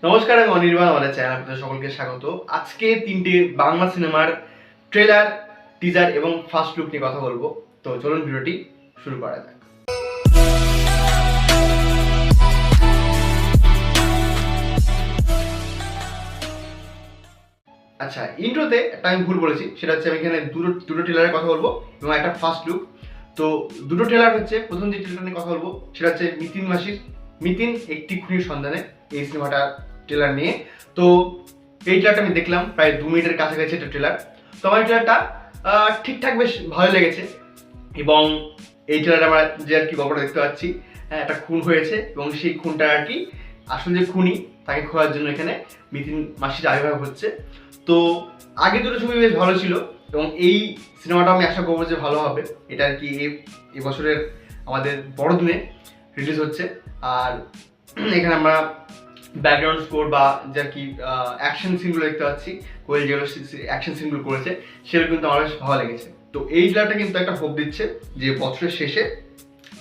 নমস্কার, আমি অনির্বাণ। আমাদের চ্যানেল আপনাদের সকলকে স্বাগত। আজকে তিনটে বাংলা সিনেমার ট্রেলার, টিজার এবং ফার্স্ট লুক নিয়ে কথা বলবো। তো চলুন ভিডিওটি শুরু করা যাক। আচ্ছা, ইন্ট্রোতে একটা আমি ভুল বলেছি, সেটা হচ্ছে আমি এখানে দুটো ট্রেলারের কথা বলবো এবং একটা ফার্স্ট লুক। তো দুটো ট্রেলার হচ্ছে, প্রথম যে ট্রেলার নিয়ে কথা বলবো সেটা হচ্ছে মিতিন মাসির মিতিন একটি খুনির সন্ধানে, এই সিনেমাটা ট্রেলার নিয়ে। তো এই ট্রেলারটা আমি দেখলাম, প্রায় 2 মিনিটের কাছাকাছি একটা ট্রেলার। তো আমার ট্রেলারটা ঠিকঠাক বেশ ভালো লেগেছে এবং এই ট্রেলারে আমরা যে আর কি গল্পটা দেখতে পাচ্ছি, হ্যাঁ, একটা খুন হয়েছে এবং সেই খুনটা আর কি আসলে যে খুনি তাকে খোঁজার জন্য এখানে মিতিন মাসির আবির্ভাব হচ্ছে। তো আগে দুটো ছবি বেশ ভালো ছিল এবং এই সিনেমাটা আমি আশা করবো যে ভালো হবে। এটা আর কি এই বছরের আমাদের বড়দিনে রিলিজ হচ্ছে। আর এখানে আমরা ব্যাকগ্রাউন্ড স্কোর বা যা কি অ্যাকশন সিনগুলো দেখতে পাচ্ছি, কোয়েল যেগুলো অ্যাকশন সিনগুলো করেছে সেগুলো কিন্তু আমার বেশ ভালো লেগেছে। তো এই ট্রেলারটা কিন্তু একটা হোপ দিচ্ছে যে বছরের শেষে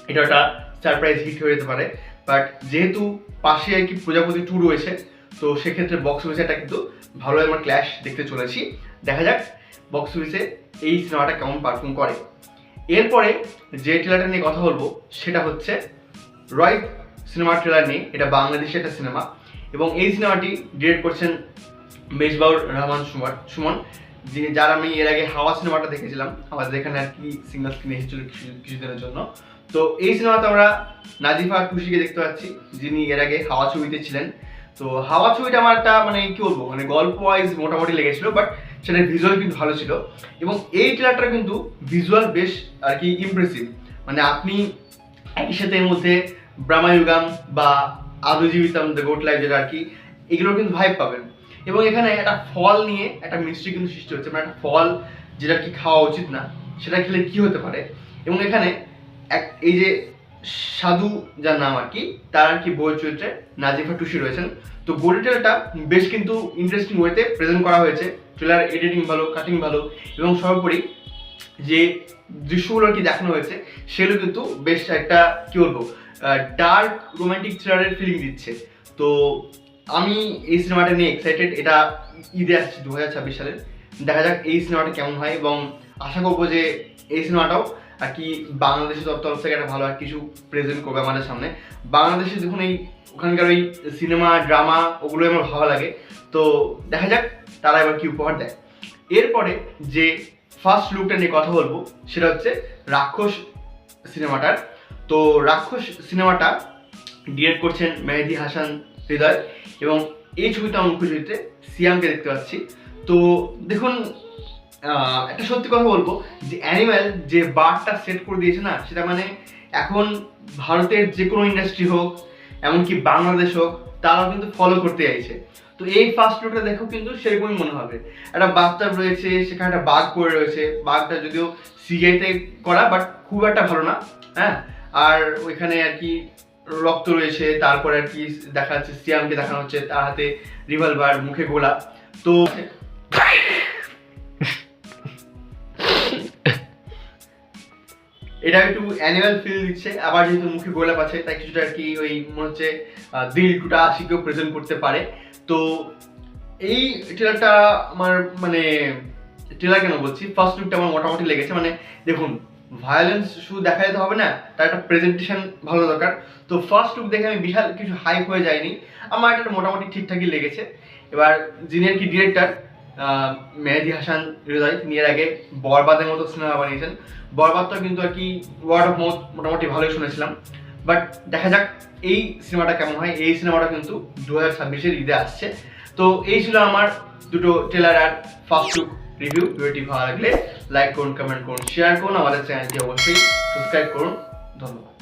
এটা একটা সারপ্রাইজ হিট হয়ে যেতে পারে। বাট যেহেতু পাশে আর কি প্রজাপতি 2 রয়েছে, তো সেক্ষেত্রে বক্স অফিসে একটা কিন্তু ভালো আমরা ক্ল্যাশ দেখতে চলেছি। দেখা যাক বক্স অফিসে এই সিনেমাটা কেমন পারফর্ম করে। এরপরে যে ট্রেলারটা নিয়ে কথা বলবো সেটা হচ্ছে রয় সিনেমার ট্রেলার নিয়ে। এটা বাংলাদেশের একটা সিনেমা এবং এই সিনেমাটি ডিরেক্ট করছেন মেজবাউর রহমান সুমন, যার আমি এর আগে হাওয়া সিনেমাটা দেখেছিলাম, আমাদের এখানে আর কি সিঙ্গল স্ক্রিনে এসেছিল কিছুদিনের জন্য। তো এই সিনেমাতে আমরা নাজিফা টুসিকে দেখতে পাচ্ছি, যিনি এর আগে হাওয়া ছবিতে ছিলেন। তো হাওয়া ছবিটা আমার একটা মানে কি বলবো, মানে গল্প ওয়াইজ মোটামুটি লেগেছিল, বাট সেটার ভিজুয়াল কিন্তু ভালো ছিল এবং এই ট্রেলারটা কিন্তু ভিজুয়াল বেশ আর কি ইমপ্রেসিভ। মানে আপনি একই সাথে এর মধ্যে ব্রাহ্মায়ুগাম বা আদৌ জীবিতাম দ্য গোট লাইফ যেটা আর কি, এগুলোর কিন্তু ভাইব পাবেন। এবং এখানে একটা ফল নিয়ে একটা মিস্ট্রি কিন্তু সৃষ্টি হচ্ছে, মানে একটা ফল যেটা কি খাওয়া উচিত না, সেটা খেলে কি হতে পারে। এবং এখানে এই যে সাধু যার নাম আর কি, তার আর কি বই চরিত্রে নাজিফা টুসি রয়েছেন। তো গোল্ড ট্রেলারটা বেশ কিন্তু ইন্টারেস্টিং ওয়েতে প্রেজেন্ট করা হয়েছে। ট্রেলার এডিটিং ভালো, কাটিং ভালো এবং সর্বোপরি যে দৃশ্যগুলো আর কি দেখানো হয়েছে সেগুলো কিন্তু বেশ একটা কি বলবো ডার্ক রোমান্টিক থ্রিলারের ফিলিং দিচ্ছে। তো আমি এই সিনেমাটা নিয়ে এক্সাইটেড। এটা ঈদে আসছে 2026 সালের। দেখা যাক এই সিনেমাটা কেমন হয় এবং আশা করবো যে এই সিনেমাটাও আর কি বাংলাদেশের তরফ থেকে একটা ভালো আর কিছু প্রেজেন্ট করবে আমাদের সামনে। বাংলাদেশে যখন এই ওখানকার ওই সিনেমা ড্রামা ওগুলো আমার ভালো লাগে। তো দেখা যাক তারা এবার কি উপহার দেয়। এরপরে যে ফার্স্ট লুকটা নিয়ে কথা বলবো সেটা হচ্ছে রাক্ষস সিনেমাটার। তো রাক্ষস সিনেমাটা ডিরেক্ট করছেন মেহেদি হাসান হৃদয় এবং এই ছবিতে আমার মুখ্য চরিত্রে সিয়ামকে দেখতে পাচ্ছি। তো দেখুন, একটা সত্যি কথা বলবো যে অ্যানিম্যাল যে বারটা সেট করে দিয়েছে না, সেটা মানে এখন ভারতের যে কোনো ইন্ডাস্ট্রি হোক, এমনকি বাংলাদেশ হোক, তারাও কিন্তু ফলো করতে চাইছে। তো এই ফার্স্ট লুকটা দেখো কিন্তু সেরকমই মনে হবে। একটা বাথটাব রয়েছে, সেখানে একটা বাঘ পড়ে রয়েছে। বাঘটা যদিও সিজিআইতে করা, বাট খুব একটা ভালো না, হ্যাঁ। আর ওইখানে আর কি রক্ত রয়েছে, তারপরে আর কি দেখা যাচ্ছে সিয়ামকে দেখানো হচ্ছে, তার হাতে রিভলভার, মুখে গোলা। তো এটা একটু অ্যানিমাল ফিল দিচ্ছে, আবার যেহেতু মুখে গোলাপ আছে তাই কিছুটা আর কি ওই মনে হচ্ছে দিল টুটা আশিকেও প্রেজেন্ট করতে পারে। তো এই ট্রেলারটা আমার মানে ট্রেলার কেন বলছি, ফার্স্ট লুকটা আমার মোটামুটি লেগেছে। মানে দেখুন, ভায়োলেন্স শুধু দেখা যেতে হবে না, তার একটা প্রেজেন্টেশন ভালো দরকার। তো ফার্স্ট লুক দেখে আমি বিশাল কিছু হাইপ হয়ে যায়নি, আমার এটা মোটামুটি ঠিকঠাকই লেগেছে। এবার যিনি আর কি ডিরেক্টর মেহেদি হাসান হৃদয়, তিনি এর আগে বরবাদের মতো সিনেমা বানিয়েছেন। বরবাদটা কিন্তু আর কি ওয়ার্ড অফ মাউথ মোটামুটি ভালোই শুনেছিলাম। বাট দেখা যাক এই সিনেমাটা কেমন হয়। এই সিনেমাটা কিন্তু 2026-এর ঈদে আসছে। তো এই ছিল আমার দুটো ট্রেলার আর ফার্স্ট লুক রিভিউ। ভিডিওটি ভালো লাগলে লাইক করুন, কমেন্ট করুন, শেয়ার করুন, আমাদের চ্যানেলটি অবশ্যই সাবস্ক্রাইব করুন। ধন্যবাদ।